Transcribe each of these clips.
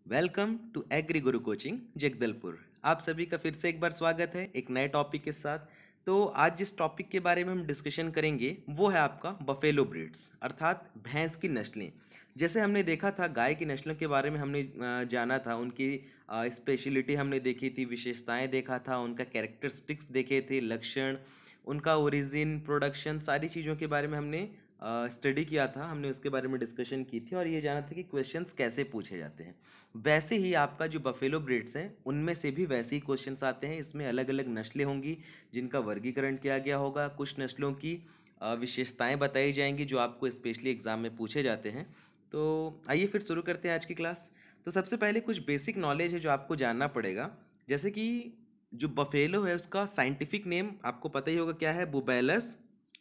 Welcome to agree Guru coaching Jagdalpur. आप सभी का फिर से एक बार स्वागत है एक नए टॉपिक के साथ। तो आज जिस टॉपिक के बारे में हम डिस्कशन करेंगे वो है आपका बफेलो ब्रीड्स अर्थात भैंस की नस्लें। जैसे हमने देखा था गाय की नस्लों के बारे में हमने जाना था, उनकी स्पेशलिटी हमने देखी थी, विशेषताएं देखा था, उनका कैरेक्टरिस्टिक्स देखे थे, लक्षण, उनका ओरिजिन, प्रोडक्शन, सारी चीज़ों के बारे में हमने स्टडी किया था। हमने उसके बारे में डिस्कशन की थी और ये जाना था कि क्वेश्चंस कैसे पूछे जाते हैं। वैसे ही आपका जो बफेलो ब्रीड्स हैं उनमें से भी वैसे ही क्वेश्चंस आते हैं। इसमें अलग अलग नस्लें होंगी जिनका वर्गीकरण किया गया होगा। कुछ नस्लों की विशेषताएं बताई जाएंगी जो आपको स्पेशली एग्जाम में पूछे जाते हैं। तो आइए फिर शुरू करते हैं आज की क्लास। तो सबसे पहले कुछ बेसिक नॉलेज है जो आपको जानना पड़ेगा। जैसे कि जो बफेलो है उसका साइंटिफिक नेम आपको पता ही होगा, क्या है? बुबैलस।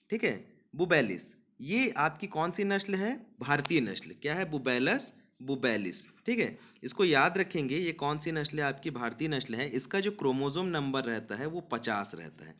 ठीक है, बुबैलिस। ये आपकी कौन सी नस्ल है? भारतीय नस्ल। क्या है? बुबैलस बुबैलिस। ठीक है, इसको याद रखेंगे। ये कौन सी नस्ल है? आपकी भारतीय नस्ल है। इसका जो क्रोमोसोम नंबर रहता है वो 50 रहता है।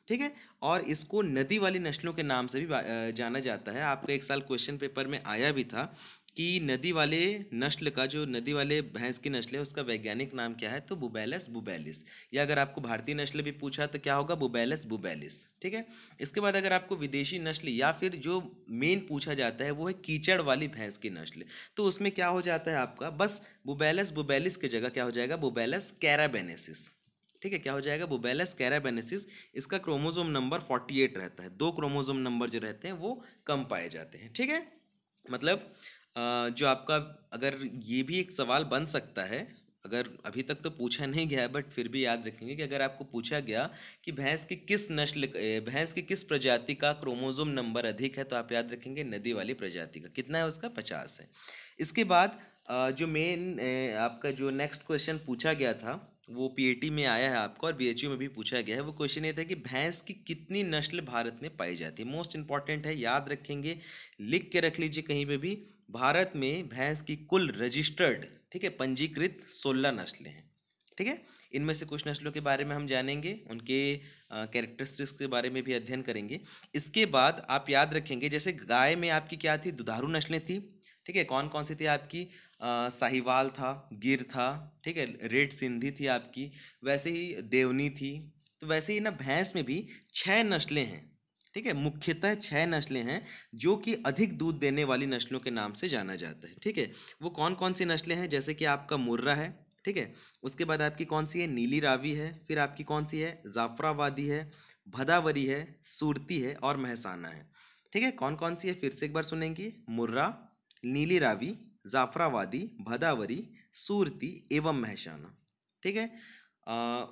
ठीक है, और इसको नदी वाली नस्लों के नाम से भी जाना जाता है। आपका एक साल क्वेश्चन पेपर में आया भी था कि नदी वाले नस्ल का, जो नदी वाले भैंस की नस्ल है उसका वैज्ञानिक नाम क्या है? तो बुबैलस बुबैलिस। या अगर आपको भारतीय नस्ल भी पूछा तो क्या होगा? बुबैलस बुबैलिस। ठीक है, इसके बाद अगर आपको विदेशी नस्ल या फिर जो मेन पूछा जाता है वो है कीचड़ वाली भैंस की नस्ल, तो उसमें क्या हो जाता है आपका? बस बुबैलस बुबैलिस की जगह क्या हो जाएगा? बुबैलस कैराबेनेसिस। ठीक है, क्या हो जाएगा? बुबैलस कैराबेनेसिस। इसका क्रोमोसोम नंबर 48 रहता है। दो क्रोमोसोम नंबर जो रहते हैं वो कम पाए जाते हैं। ठीक है, मतलब जो आपका, अगर ये भी एक सवाल बन सकता है, अगर अभी तक तो पूछा नहीं गया है बट फिर भी याद रखेंगे कि अगर आपको पूछा गया कि भैंस की किस प्रजाति का क्रोमोसोम नंबर अधिक है, तो आप याद रखेंगे नदी वाली प्रजाति का। कितना है उसका? 50 है। इसके बाद जो मेन आपका जो नेक्स्ट क्वेश्चन पूछा गया था वो पीएटी में आया है आपको और बीएचयू में भी पूछा गया है। वो क्वेश्चन ये था कि भैंस की कितनी नस्ल भारत में पाई जाती है। मोस्ट इंपॉर्टेंट है, याद रखेंगे, लिख के रख लीजिए कहीं पे भी। भारत में भैंस की कुल रजिस्टर्ड, ठीक है, पंजीकृत 16 नस्लें हैं। ठीक है, इनमें से कुछ नस्लों के बारे में हम जानेंगे, उनके कैरेक्टरिस्टिक्स के बारे में भी अध्ययन करेंगे। इसके बाद आप याद रखेंगे, जैसे गाय में आपकी क्या थी? दुधारू नस्लें थी। ठीक है, कौन कौन सी थी आपकी? साहिवाल था, गिर था, ठीक है, रेड सिंधी थी आपकी, वैसे ही देवनी थी। तो वैसे ही ना भैंस में भी 6 नस्लें हैं। ठीक है, मुख्यतः 6 नस्लें हैं जो कि अधिक दूध देने वाली नस्लों के नाम से जाना जाता है। ठीक है, वो कौन कौन सी नस्लें हैं? जैसे कि आपका मुर्रा है। ठीक है, उसके बाद आपकी कौन सी है? नीली रावी है। फिर आपकी कौन सी है? जाफराबादी है, भदावरी है, सूरती है और महसाना है। ठीक है, कौन कौन सी है? फिर से एक बार सुनेंगे। मुर्रा, नीली रावी, जाफराबादी, भदावरी, सूरती एवं महसाना। ठीक है,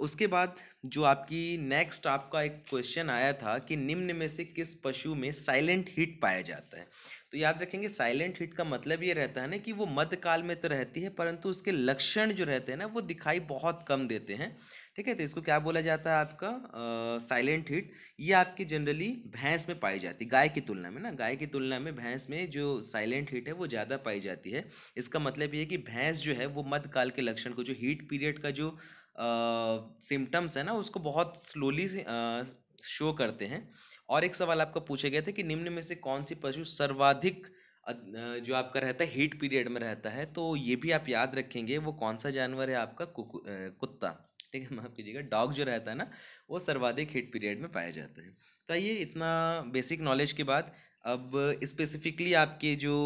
उसके बाद जो आपकी नेक्स्ट आपका एक क्वेश्चन आया था कि निम्न में से किस पशु में साइलेंट हिट पाया जाता है। तो याद रखेंगे, साइलेंट हिट का मतलब ये रहता है ना कि वो मध्यकाल में तो रहती है परंतु उसके लक्षण जो रहते हैं ना वो दिखाई बहुत कम देते हैं। ठीक है, तो इसको क्या बोला जाता है? आपका साइलेंट हिट। ये आपकी जनरली भैंस में पाई जाती है, गाय की तुलना में ना, गाय की तुलना में भैंस में जो साइलेंट हिट है वो ज़्यादा पाई जाती है। इसका मतलब ये है कि भैंस जो है वो मध्यकाल के लक्षण को, जो हीट पीरियड का जो सिम्टम्स है ना, उसको बहुत स्लोली से शो करते हैं। और एक सवाल आपका पूछा गया था कि निम्न में से कौन सी पशु सर्वाधिक जो आपका रहता है हीट पीरियड में रहता है। तो ये भी आप याद रखेंगे, वो कौन सा जानवर है? आपका कुत्ता। ठीक है, माफ कीजिएगा, डॉग जो रहता है ना वो सर्वाधिक हीट पीरियड में पाया जाता है। तो ये इतना बेसिक नॉलेज के बाद अब स्पेसिफिकली आपके जो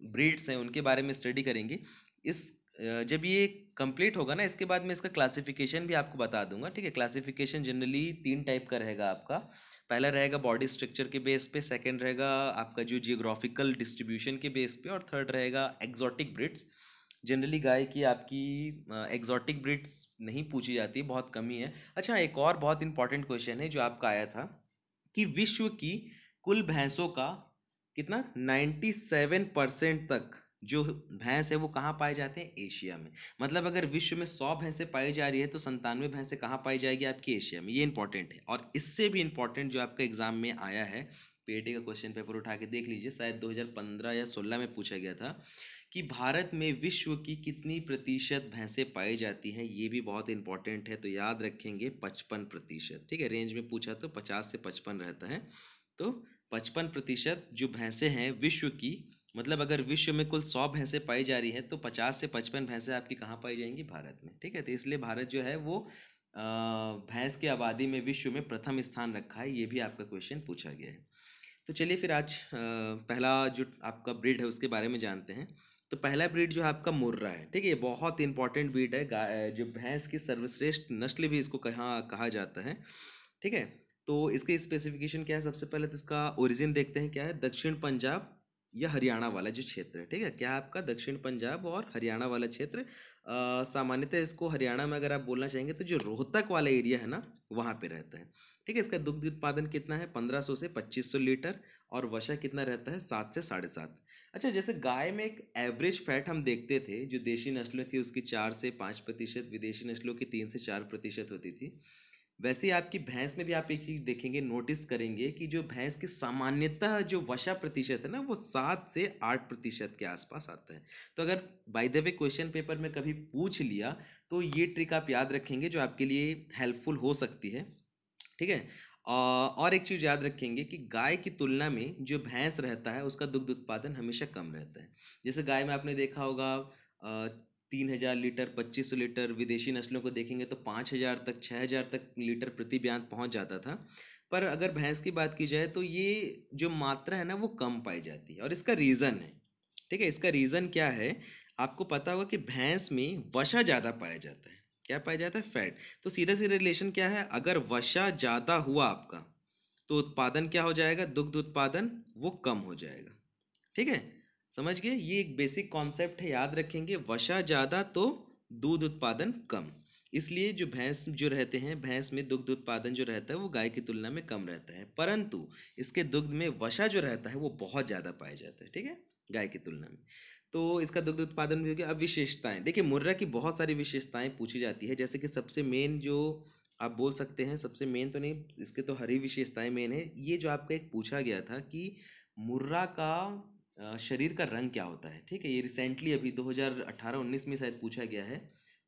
ब्रीड्स हैं उनके बारे में स्टडी करेंगे। इस जब ये कंप्लीट होगा ना, इसके बाद मैं इसका क्लासिफिकेशन भी आपको बता दूंगा। ठीक है, क्लासिफिकेशन जनरली 3 टाइप का रहेगा आपका। पहला रहेगा बॉडी स्ट्रक्चर के बेस पे, सेकंड रहेगा आपका जो जियोग्राफिकल डिस्ट्रीब्यूशन के बेस पे, और थर्ड रहेगा एग्जॉटिक ब्रीड्स। जनरली गाय की आपकी एग्जॉटिक ब्रीड्स नहीं पूछी जाती, बहुत कमी है। अच्छा, एक और बहुत इंपॉर्टेंट क्वेश्चन है जो आपका आया था कि विश्व की कुल भैंसों का कितना 97% तक जो भैंस है वो कहाँ पाए जाते हैं? एशिया में। मतलब अगर विश्व में 100 भैंसें पाई जा रही है तो 97 भैंसें कहाँ पाई जाएगी? आपकी एशिया में। ये इंपॉर्टेंट है। और इससे भी इंपॉर्टेंट जो आपका एग्जाम में आया है, पीएटी का क्वेश्चन पेपर उठा के देख लीजिए, शायद 2015 या 16 में पूछा गया था कि भारत में विश्व की कितनी प्रतिशत भैंसें पाई जाती हैं। ये भी बहुत इंपॉर्टेंट है, तो याद रखेंगे 55%। ठीक है, रेंज में पूछा तो 50 से 55 रहता है। तो 55% जो भैंसें हैं विश्व की मतलब अगर विश्व में कुल 100 भैंसें पाई जा रही हैं तो 50 से 55 भैंसें आपकी कहाँ पाई जाएंगी? भारत में। ठीक है, तो इसलिए भारत जो है वो भैंस की आबादी में विश्व में प्रथम स्थान रखा है। ये भी आपका क्वेश्चन पूछा गया है। तो चलिए फिर आज पहला जो आपका ब्रीड है उसके बारे में जानते हैं। तो पहला ब्रीड जो है आपका मुर्रा है। ठीक है, ये बहुत इंपॉर्टेंट ब्रीड है। गाय जो भैंस की सर्वश्रेष्ठ नस्ल भी इसको कहा कहा जाता है। ठीक है, तो इसके स्पेसिफिकेशन क्या है? सबसे पहले तो इसका ओरिजिन देखते हैं क्या है। दक्षिण पंजाब या हरियाणा वाला जो क्षेत्र है, ठीक है, क्या है आपका? दक्षिण पंजाब और हरियाणा वाला क्षेत्र। सामान्यतः इसको हरियाणा में अगर आप बोलना चाहेंगे तो जो रोहतक वाला एरिया है ना, वहाँ पे रहता है। ठीक है, इसका दुग्ध उत्पादन कितना है? 1500 से 2500 लीटर। और वसा कितना रहता है? 7 से 7.5। अच्छा, जैसे गाय में एक एवरेज फैट हम देखते थे, जो देशी नस्लें थी उसकी 4 से 5%, विदेशी नस्लों की 3 से 4% होती थी। वैसे ही आपकी भैंस में भी आप एक चीज़ देखेंगे, नोटिस करेंगे कि जो भैंस की सामान्यतः जो वसा प्रतिशत है ना, वो 7 से 8% के आसपास आता है। तो अगर by the way question paper में कभी पूछ लिया तो ये ट्रिक आप याद रखेंगे जो आपके लिए हेल्पफुल हो सकती है। ठीक है, और एक चीज़ याद रखेंगे कि गाय की तुलना में जो भैंस रहता है उसका दुग्ध उत्पादन हमेशा कम रहता है। जैसे गाय में आपने देखा होगा 3000 लीटर, 2500 लीटर। विदेशी नस्लों को देखेंगे तो 5000 तक, 6000 तक लीटर प्रति बयान पहुंच जाता था। पर अगर भैंस की बात की जाए तो ये जो मात्रा है ना वो कम पाई जाती है, और इसका रीज़न है। ठीक है, इसका रीज़न क्या है? आपको पता होगा कि भैंस में वसा ज़्यादा पाया जाता है। क्या पाया जाता है? फैट। तो सीधा सीधा रिलेशन क्या है? अगर वसा ज़्यादा हुआ आपका तो उत्पादन क्या हो जाएगा? दुग्ध उत्पादन वो कम हो जाएगा। ठीक है, समझ गए? ये एक बेसिक कॉन्सेप्ट है, याद रखेंगे। वसा ज़्यादा तो दूध उत्पादन कम। इसलिए जो भैंस जो रहते हैं, भैंस में दुग्ध उत्पादन जो रहता है वो गाय की तुलना में कम रहता है, परंतु इसके दुग्ध में वसा जो रहता है वो बहुत ज़्यादा पाया जाता है। ठीक है, गाय की तुलना में। तो इसका दुग्ध उत्पादन भी हो गया। अब विशेषताएं देखिए, मुर्रा की बहुत सारी विशेषताएं पूछी जाती है। जैसे कि सबसे मेन जो आप बोल सकते हैं, सबसे मेन तो नहीं, इसके तो हरी विशेषताएं मेन है। ये जो आपका एक पूछा गया था कि मुर्रा का शरीर का रंग क्या होता है। ठीक है, ये रिसेंटली अभी 2018-19 में शायद पूछा गया है।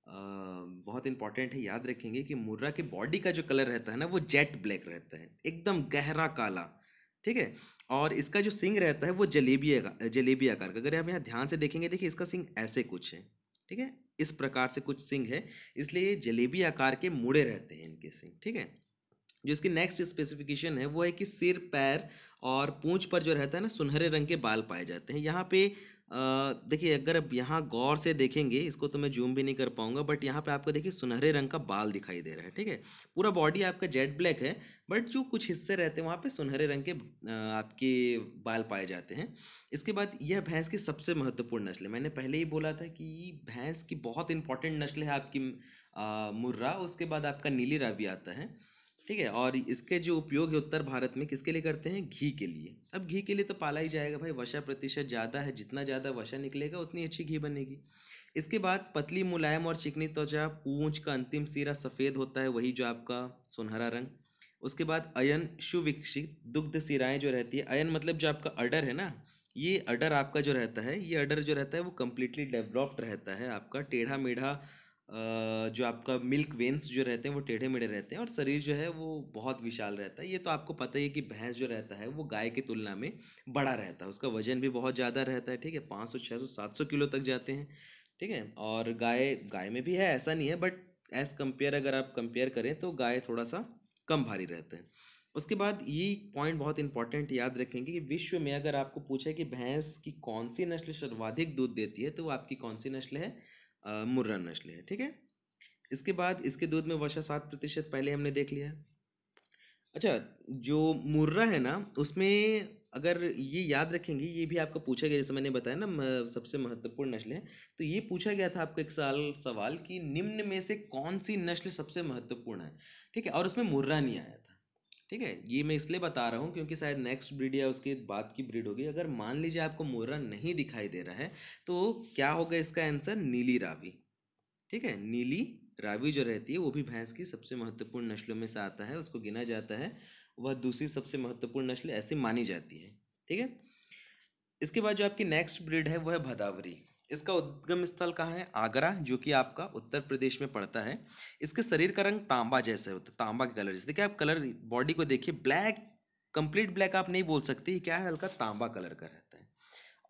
बहुत इंपॉर्टेंट है, याद रखेंगे कि मुर्रा के बॉडी का जो कलर रहता है ना वो जेट ब्लैक रहता है, एकदम गहरा काला। ठीक है, और इसका जो सिंग रहता है वो जलेबी आकार का। अगर आप यहाँ ध्यान से देखेंगे, देखिए इसका सिंग ऐसे कुछ है। ठीक है, इस प्रकार से कुछ सिंग है, इसलिए ये जलेबी आकार के मुड़े रहते हैं इनके सिंग। ठीक है, जो इसकी नेक्स्ट स्पेसिफिकेशन है वो है कि सिर, पैर और पूंछ पर जो रहता है ना, सुनहरे रंग के बाल पाए जाते हैं। यहाँ पे देखिए, अगर अब यहाँ गौर से देखेंगे, इसको तो मैं जूम भी नहीं कर पाऊंगा, बट यहाँ पे आपको देखिए सुनहरे रंग का बाल दिखाई दे रहा है। ठीक है, पूरा बॉडी आपका जेट ब्लैक है, बट जो कुछ हिस्से रहते हैं वहाँ पे सुनहरे रंग के आपके बाल पाए जाते हैं। इसके बाद यह भैंस की सबसे महत्वपूर्ण नस्ल है। मैंने पहले ही बोला था कि भैंस की बहुत इंपॉर्टेंट नस्ल है आपकी मुर्रा। उसके बाद आपका नीली रावी आता है। ठीक है, और इसके जो उपयोग है उत्तर भारत में किसके लिए करते हैं? घी के लिए। अब घी के लिए तो पाला ही जाएगा भाई, वसा प्रतिशत ज़्यादा है, जितना ज़्यादा वसा निकलेगा उतनी अच्छी घी बनेगी। इसके बाद पतली, मुलायम और चिकनी त्वचा, पूंछ का अंतिम सिरा सफ़ेद होता है, वही जो आपका सुनहरा रंग। उसके बाद अयन सुविकसित दुग्ध सिराएं जो रहती है। अयन मतलब जो आपका अडर है ना, ये अडर आपका जो रहता है, ये अडर जो रहता है वो कम्प्लीटली डेवलप्ड रहता है आपका। टेढ़ा मेढ़ा जो आपका मिल्क वेन्स जो रहते हैं वो टेढ़े मेढ़े रहते हैं, और शरीर जो है वो बहुत विशाल रहता है। ये तो आपको पता ही है कि भैंस जो रहता है वो गाय की तुलना में बड़ा रहता है, उसका वजन भी बहुत ज़्यादा रहता है। ठीक है, 500, 600, 700 किलो तक जाते हैं। ठीक है, और गाय गाय में भी है, ऐसा नहीं है, बट एज़ कंपेयर अगर आप कंपेयर करें तो गाय थोड़ा सा कम भारी रहता है। उसके बाद ये पॉइंट बहुत इंपॉर्टेंट, याद रखेंगे कि विश्व में अगर आपको पूछा है कि भैंस की कौन सी नस्ल सर्वाधिक दूध देती है, तो वो आपकी कौन सी नस्ल है? मुर्रा नस्ल है। ठीक है, इसके बाद इसके दूध में वसा 7% पहले हमने देख लिया है। अच्छा, जो मुर्रा है ना उसमें अगर ये याद रखेंगे, ये भी आपको पूछा गया, जैसे मैंने बताया ना सबसे महत्वपूर्ण नस्ल है। तो ये पूछा गया था आपको एक साल सवाल कि निम्न में से कौन सी नस्ल सबसे महत्वपूर्ण है। ठीक है, और उसमें मुर्रा नहीं आया था। ठीक है, ये मैं इसलिए बता रहा हूँ क्योंकि शायद नेक्स्ट ब्रीड या उसके बाद की ब्रीड होगी। अगर मान लीजिए आपको मुर्रा नहीं दिखाई दे रहा है तो क्या होगा इसका आंसर? नीली रावी। ठीक है, नीली रावी जो रहती है वो भी भैंस की सबसे महत्वपूर्ण नस्लों में से आता है, उसको गिना जाता है। वह दूसरी सबसे महत्वपूर्ण नस्ल ऐसे मानी जाती है। ठीक है, इसके बाद जो आपकी नेक्स्ट ब्रीड है वो है भदावरी। इसका उद्गम स्थल कहाँ है? आगरा, जो कि आपका उत्तर प्रदेश में पड़ता है। इसके शरीर का रंग तांबा जैसे होता है, तांबा के कलर जैसे। देखिए आप कलर बॉडी को देखिए, ब्लैक, कंप्लीट ब्लैक आप नहीं बोल सकते, ये क्या है? हल्का तांबा कलर का रहता है।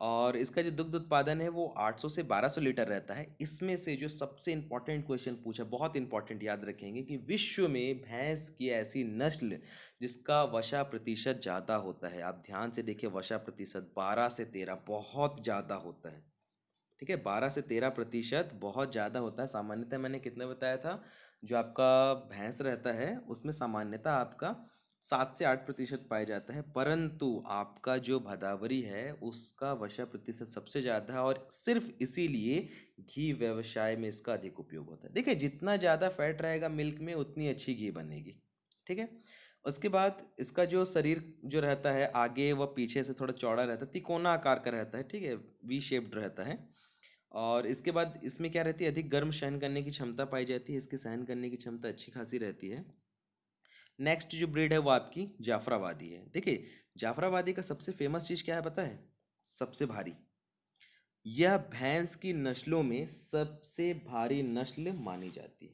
और इसका जो दुग्ध उत्पादन है वो 800 से 1200 लीटर रहता है। इसमें से जो सबसे इंपॉर्टेंट क्वेश्चन पूछा, बहुत इंपॉर्टेंट, याद रखेंगे कि विश्व में भैंस की ऐसी नस्ल जिसका वसा प्रतिशत ज़्यादा होता है, आप ध्यान से देखिए, वसा प्रतिशत 12 से 13 बहुत ज़्यादा होता है। ठीक है, 12 से 13% बहुत ज़्यादा होता है। सामान्यतः मैंने कितने बताया था, जो आपका भैंस रहता है उसमें सामान्यतः आपका 7 से 8% पाया जाता है, परंतु आपका जो भदावरी है उसका वसा प्रतिशत सबसे ज़्यादा है, और सिर्फ इसीलिए घी व्यवसाय में इसका अधिक उपयोग होता है। देखिए, जितना ज़्यादा फैट रहेगा मिल्क में उतनी अच्छी घी बनेगी। ठीक है, उसके बाद इसका जो शरीर जो रहता है आगे व पीछे से थोड़ा चौड़ा रहता है, तिकोना आकार का रहता है। ठीक है, वी शेप्ड रहता है। और इसके बाद इसमें क्या रहती है, अधिक गर्म सहन करने की क्षमता पाई जाती है, इसकी सहन करने की क्षमता अच्छी खासी रहती है। नेक्स्ट जो ब्रीड है वो आपकी जाफराबादी है। देखिए, जाफराबादी का सबसे फेमस चीज़ क्या है पता है? सबसे भारी, यह भैंस की नस्लों में सबसे भारी नस्ल मानी जाती है।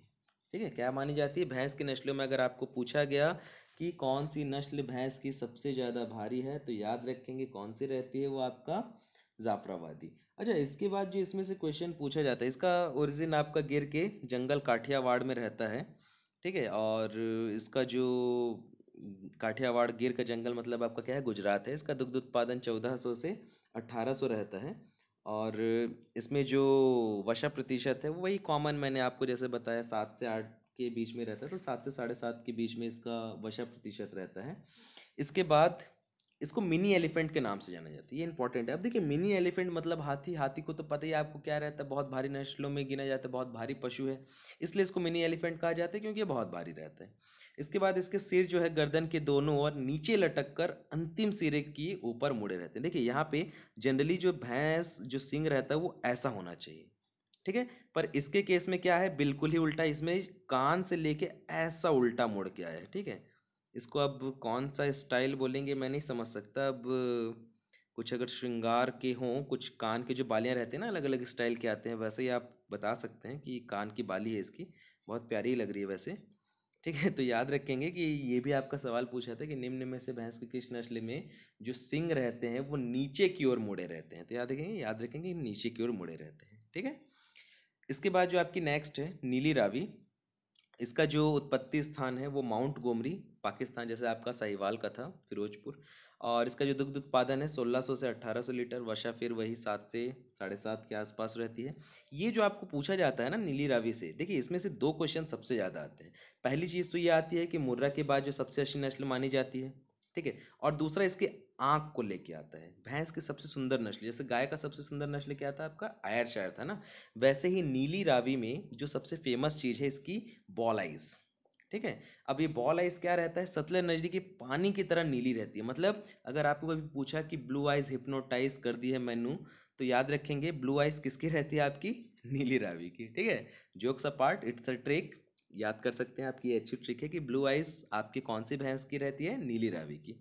ठीक है, क्या मानी जाती है? भैंस की नस्लों में अगर आपको पूछा गया कि कौन सी नस्ल भैंस की सबसे ज़्यादा भारी है, तो याद रखेंगे कौन सी रहती है, वो आपका जाफराबादी। अच्छा, इसके बाद जो इसमें से क्वेश्चन पूछा जाता है, इसका ओरिजिन आपका गिर के जंगल काठियावाड़ में रहता है। ठीक है, और इसका जो काठियावाड़ गिर का जंगल मतलब आपका क्या है, गुजरात है। इसका दुग्ध उत्पादन 1400 से 1800 रहता है, और इसमें जो वसा प्रतिशत है वो वही कॉमन मैंने आपको जैसे बताया 7 से 8 के बीच में रहता है, तो 7 से 7.5 के बीच में इसका वसा प्रतिशत रहता है। इसके बाद इसको मिनी एलिफेंट के नाम से जाना जाता है, ये इंपॉर्टेंट है। अब देखिए, मिनी एलिफेंट मतलब हाथी। हाथी को तो पता ही है आपको क्या रहता है, बहुत भारी नस्लों में गिना जाता है, बहुत भारी पशु है, इसलिए इसको मिनी एलिफेंट कहा जाता है क्योंकि ये बहुत भारी रहता है। इसके बाद इसके सिर जो है गर्दन के दोनों ओर नीचे लटक कर अंतिम सिरे की ऊपर मुड़े रहते हैं। देखिए, यहाँ पे जनरली जो भैंस जो सींग रहता है वो ऐसा होना चाहिए। ठीक है, पर इसके केस में क्या है, बिल्कुल ही उल्टा, इसमें कान से लेके ऐसा उल्टा मुड़ के आया है। ठीक है, इसको अब कौन सा स्टाइल बोलेंगे मैं नहीं समझ सकता। अब कुछ अगर श्रृंगार के हों, कुछ कान के जो बालियाँ रहते हैं ना, अलग अलग स्टाइल के आते हैं, वैसे ही आप बता सकते हैं कि कान की बाली है इसकी, बहुत प्यारी लग रही है वैसे। ठीक है, तो याद रखेंगे कि ये भी आपका सवाल पूछा था कि निम्न में से भैंस की किस नस्ल में जो सिंग रहते हैं वो नीचे की ओर मुड़े रहते हैं, तो याद रखेंगे नीचे की ओर मुड़े रहते हैं। ठीक है, इसके बाद जो आपकी नेक्स्ट है नीली रावी। इसका जो उत्पत्ति स्थान है वो माउंट गोमरी, पाकिस्तान, जैसे आपका साहिवाल का था, फिरोजपुर। और इसका जो दुग्ध उत्पादन है 1600 से 1800 लीटर, वर्षा फिर वही 7 से 7.5 के आसपास रहती है। ये जो आपको पूछा जाता है ना नीली रावी से, देखिए इसमें से दो क्वेश्चन सबसे ज़्यादा आते हैं। पहली चीज़ तो ये आती है कि मुर्रा के बाद जो सबसे अच्छी नस्ल मानी जाती है। ठीक है, और दूसरा इसके आँख को लेके आता है, भैंस की सबसे सुंदर नस्ल, जैसे गाय का सबसे सुंदर नस्ल क्या था आपका, आयरशायर था ना, वैसे ही नीली रावी में जो सबसे फेमस चीज़ है इसकी बॉल आइज। ठीक है, अब ये बॉल आइज क्या रहता है, सतलज नदी की पानी की तरह नीली रहती है। मतलब अगर आपको कभी पूछा कि ब्लू आइज हिप्नोटाइज कर दी है मैनू, तो याद रखेंगे ब्लू आइज किसकी रहती है, आपकी नीली रावी की। ठीक है, jokes apart, it's a trick, याद कर सकते हैं आपकी अच्छी ट्रिक है कि ब्लू आइज आपकी कौन सी भैंस की रहती है, नीली रावी की।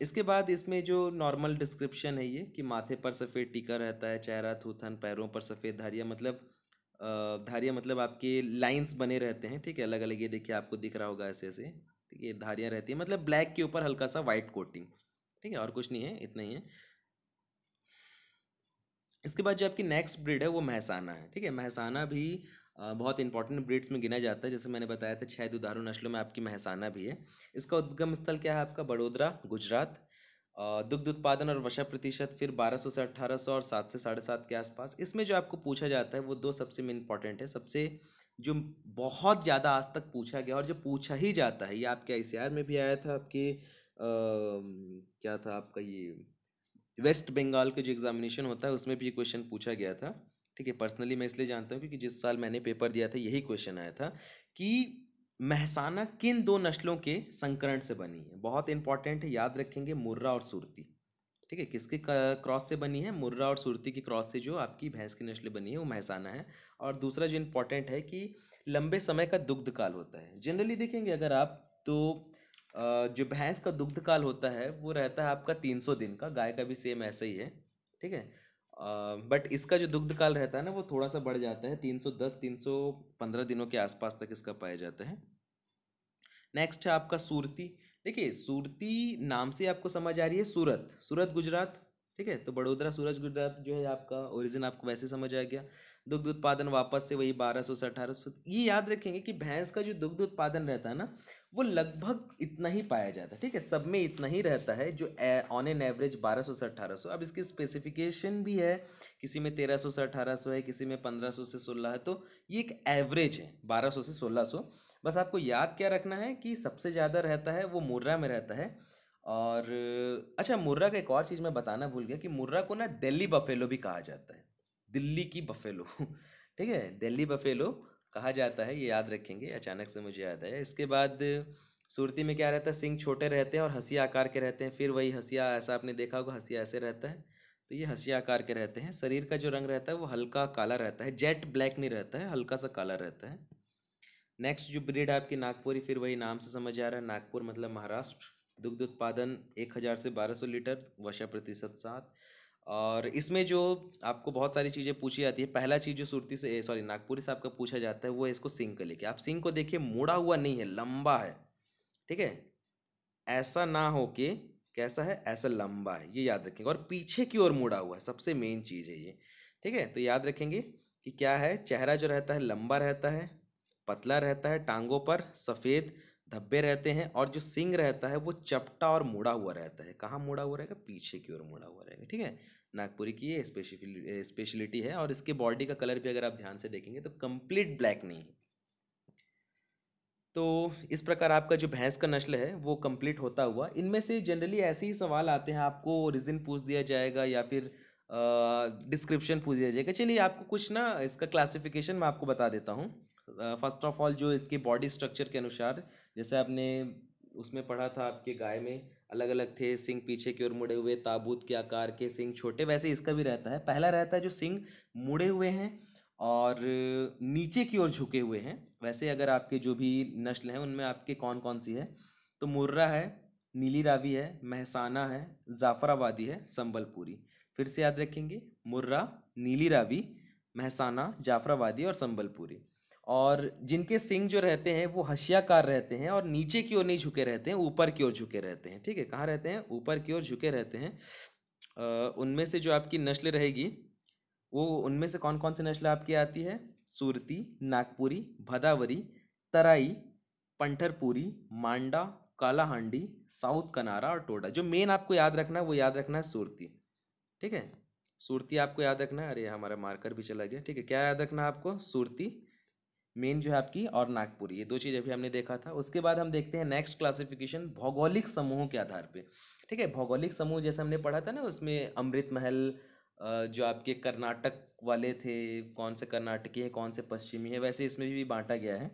इसके बाद इसमें जो नॉर्मल डिस्क्रिप्शन है ये कि माथे पर सफ़ेद टीका रहता है, चेहरा थूथन, पैरों पर सफ़ेद धारियाँ, मतलब धारियाँ मतलब आपके लाइंस बने रहते हैं। ठीक है, अलग अलग, ये देखिए आपको दिख रहा होगा ऐसे ऐसे। ठीक है, धारियाँ रहती हैं, मतलब ब्लैक के ऊपर हल्का सा वाइट कोटिंग। ठीक है, और कुछ नहीं है, इतना ही है। इसके बाद जो आपकी नेक्स्ट ब्रीड है वो महसाना है। ठीक है, महसाना भी बहुत इंपॉर्टेंट ब्रीड्स में गिना जाता है, जैसे मैंने बताया था 6 दुधारू नस्लों में आपकी महसाना भी है। इसका उद्गम स्थल क्या है आपका, बड़ोदरा, गुजरात। दुग्ध उत्पादन और वसा प्रतिशत फिर 1200 से 1800 और 7 से 7.5 के आसपास। इसमें जो आपको पूछा जाता है वो दो सबसे इंपॉर्टेंट है, सबसे जो बहुत ज़्यादा आज तक पूछा गया और जो पूछा ही जाता है, ये आपके आईसीआर में भी आया था, आपके क्या था आपका, ये वेस्ट बंगाल के जो एग्जामिनेशन होता है उसमें भी ये क्वेश्चन पूछा गया था। ठीक है, पर्सनली मैं इसलिए जानता हूँ क्योंकि जिस साल मैंने पेपर दिया था यही क्वेश्चन आया था कि महसाना किन दो नस्लों के संकरण से बनी है। बहुत इंपॉर्टेंट है, याद रखेंगे, मुर्रा और सुरती। ठीक है, किसके क्रॉस से बनी है, मुर्रा और सुरती की क्रॉस से जो आपकी भैंस की नस्ल बनी है वो महसाना है। और दूसरा जो इंपॉर्टेंट है कि लंबे समय का दुग्ध काल होता है। जनरली देखेंगे अगर आप तो जो भैंस का दुग्ध काल होता है वो रहता है आपका 300 दिन का, गाय का भी सेम ऐसा ही है। ठीक है, बट इसका जो दुग्ध काल रहता है ना वो थोड़ा सा बढ़ जाता है, 310 315 दिनों के आसपास तक इसका पाया जाता है। नेक्स्ट है आपका सूरती। देखिए, सूरती नाम से आपको समझ आ रही है, सूरत, सूरत गुजरात। ठीक है, तो बड़ोदरा सूरज गुजरात जो है आपका ओरिजिन आपको वैसे समझ आ गया। दुग्ध उत्पादन वापस से वही 1200 से 1800। ये याद रखेंगे कि भैंस का जो दुग्ध उत्पादन रहता है ना, वो लगभग इतना ही पाया जाता है। ठीक है, सब में इतना ही रहता है, जो ऑन एन एवरेज 1200 से 1800। अब इसकी स्पेसिफिकेशन भी है, किसी में 1300 से 1800 है, किसी में 1500 से 16 है। तो ये एक एवरेज है 1200 से 1600। बस आपको याद क्या रखना है कि सबसे ज़्यादा रहता है वो मुर्रा में रहता है। और अच्छा, मुर्रा का एक और चीज़ मैं बताना भूल गया कि मुर्रा को ना दिल्ली बफेलो भी कहा जाता है, दिल्ली की बफेलो। ठीक है, दिल्ली बफेलो कहा जाता है, ये याद रखेंगे। अचानक से मुझे याद आया। इसके बाद सुरती में क्या रहता है, सिंग छोटे रहते हैं और हंसिया आकार के रहते हैं। फिर वही हंसिया, ऐसा आपने देखा होगा, हंसिया ऐसे रहता है, तो ये हंसिया आकार के रहते हैं। शरीर का जो रंग रहता है वो हल्का काला रहता है, जेट ब्लैक नहीं रहता है, हल्का सा काला रहता है। नेक्स्ट जो ब्रीड है आपकी नागपुरी, फिर वही नाम से समझ आ रहा है, नागपुर मतलब महाराष्ट्र। दुग्ध उत्पादन 1000 से 1200 लीटर, वसा प्रतिशत 7। और इसमें जो आपको बहुत सारी चीज़ें पूछी जाती है, पहला चीज़ जो सुरती से सॉरी नागपुरी से आपका पूछा जाता है वो है इसको सिंग का लेके। आप सिंग को देखिए, मुड़ा हुआ नहीं है, लंबा है। ठीक है, ऐसा ना हो के कैसा है, ऐसा लंबा है, ये याद रखेंगे। और पीछे की ओर मुड़ा हुआ है, सबसे मेन चीज़ है ये। ठीक है, तो याद रखेंगे कि क्या है, चेहरा जो रहता है लंबा रहता है, पतला रहता है, टांगों पर सफ़ेद धब्बे रहते हैं, और जो सिंग रहता है वो चपटा और मुड़ा हुआ रहता है। कहाँ मुड़ा हुआ रहेगा, पीछे की ओर मुड़ा हुआ रहेगा। ठीक है, नागपुरी की ये स्पेशलिटी है। और इसके बॉडी का कलर भी अगर आप ध्यान से देखेंगे तो कंप्लीट ब्लैक नहीं है। तो इस प्रकार आपका जो भैंस का नस्ल है वो कंप्लीट होता हुआ, इनमें से जनरली ऐसे ही सवाल आते हैं, आपको रीज़न पूछ दिया जाएगा या फिर डिस्क्रिप्शन पूछ दिया जाएगा। चलिए आपको कुछ ना इसका क्लासिफिकेशन मैं आपको बता देता हूँ। फर्स्ट ऑफ ऑल, जो इसके बॉडी स्ट्रक्चर के अनुसार, जैसे आपने उसमें पढ़ा था, आपके गाय में अलग अलग थे, सिंग पीछे की ओर मुड़े हुए, ताबूत के आकार के, सिंग छोटे, वैसे इसका भी रहता है। पहला रहता है जो सिंग मुड़े हुए हैं और नीचे की ओर झुके हुए हैं। वैसे अगर आपके जो भी नस्ल हैं उनमें आपके कौन कौन सी है, तो मुर्रा है, नीली रावी है, महसाना है, जाफराबादी है, संबलपुरी। फिर से याद रखेंगे, मुर्रा, नीली रावी, महसाना, जाफराबादी और संबलपुरी। और जिनके सिंग जो रहते हैं वो हशियाकार रहते हैं और नीचे की ओर नहीं झुके रहते हैं, ऊपर की ओर झुके रहते हैं। ठीक है, कहाँ रहते हैं, ऊपर की ओर झुके रहते हैं। उनमें से जो आपकी नस्ल रहेगी वो, उनमें से कौन कौन सी नस्ल आपकी आती है, सूरती, नागपुरी, भदावरी, तराई, पंढरपुरी, मांडा, कालाहांडी, साउथ कनारा और टोडा। जो मेन आपको याद रखना है वो याद रखना है सूरती। ठीक है, सूरती आपको याद रखना है। अरे हमारा मार्कर भी चला गया। ठीक है, क्या याद रखना है आपको, सूरती मेन जो है आपकी, और नागपुरी, ये दो चीज़ अभी हमने देखा था। उसके बाद हम देखते हैं नेक्स्ट क्लासिफिकेशन भौगोलिक समूहों के आधार पे। ठीक है, भौगोलिक समूह जैसे हमने पढ़ा था ना, उसमें अमृत महल, जो आपके कर्नाटक वाले थे, कौन से कर्नाटकी है, कौन से पश्चिमी है, वैसे इसमें भी बांटा गया है।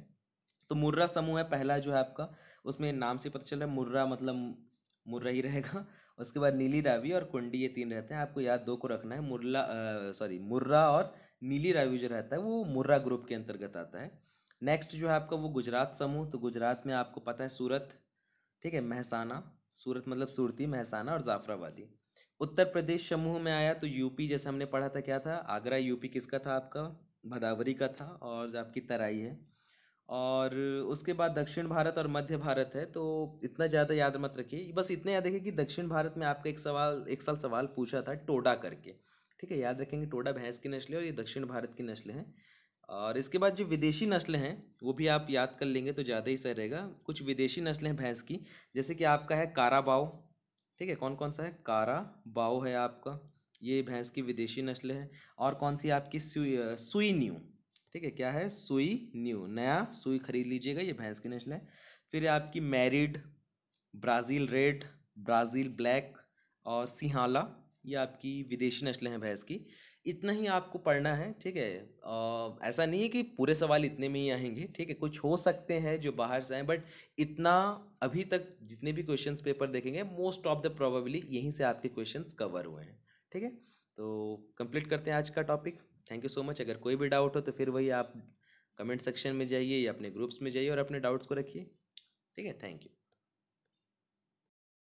तो मुर्रा समूह है पहला जो है आपका, उसमें नाम से पता चल रहा है मुर्रा मतलब मुर्रा ही रहेगा। उसके बाद नीली रावी और कुंडी, ये तीन रहते हैं। आपको याद दो को रखना है, मुर्रा और नीली रावी जो रहता है वो मुर्रा ग्रुप के अंतर्गत आता है। नेक्स्ट जो है आपका वो गुजरात समूह, तो गुजरात में आपको पता है सूरत, ठीक है, महसाना, सूरत मतलब सूरती, महसाना और जाफराबादी। उत्तर प्रदेश समूह में आया तो यूपी, जैसे हमने पढ़ा था, क्या था, आगरा यूपी किसका था आपका, भदावरी का था, और जो आपकी तराई है। और उसके बाद दक्षिण भारत और मध्य भारत है। तो इतना ज़्यादा याद मत रखिए, बस इतना याद रखिए कि दक्षिण भारत में आपका एक साल सवाल पूछा था टोडा करके। ठीक है, याद रखेंगे, टोडा भैंस की नस्ल है और ये दक्षिण भारत की नस्ल है। और इसके बाद जो विदेशी नस्ल हैं वो भी आप याद कर लेंगे तो ज़्यादा ही सही रहेगा। कुछ विदेशी नस्लें हैं भैंस की, जैसे कि आपका है काराबाओ। ठीक है, कौन कौन सा है, काराबाओ है आपका, ये भैंस की विदेशी नस्ल है। और कौन सी आपकी, सुई न्यू। ठीक है, क्या है, सुई न्यू, नया सुई खरीद लीजिएगा, ये भैंस की नस्ल है। फिर आपकी married, Brazil red, Brazil black और सिंहाला, ये आपकी विदेशी नस्लें हैं भैंस की। इतना ही आपको पढ़ना है। ठीक है, ऐसा नहीं है कि पूरे सवाल इतने में ही आएंगे। ठीक है, कुछ हो सकते हैं जो बाहर से आए, बट इतना अभी तक जितने भी क्वेश्चंस पेपर देखेंगे मोस्ट ऑफ द प्रोबेबली यहीं से आपके क्वेश्चंस कवर हुए हैं। ठीक है, तो कंप्लीट करते हैं आज का topic. Thank you so much. अगर कोई भी डाउट हो तो फिर वही आप कमेंट सेक्शन में जाइए या अपने ग्रुप्स में जाइए और अपने डाउट्स को रखिए। ठीक है, थैंक यू।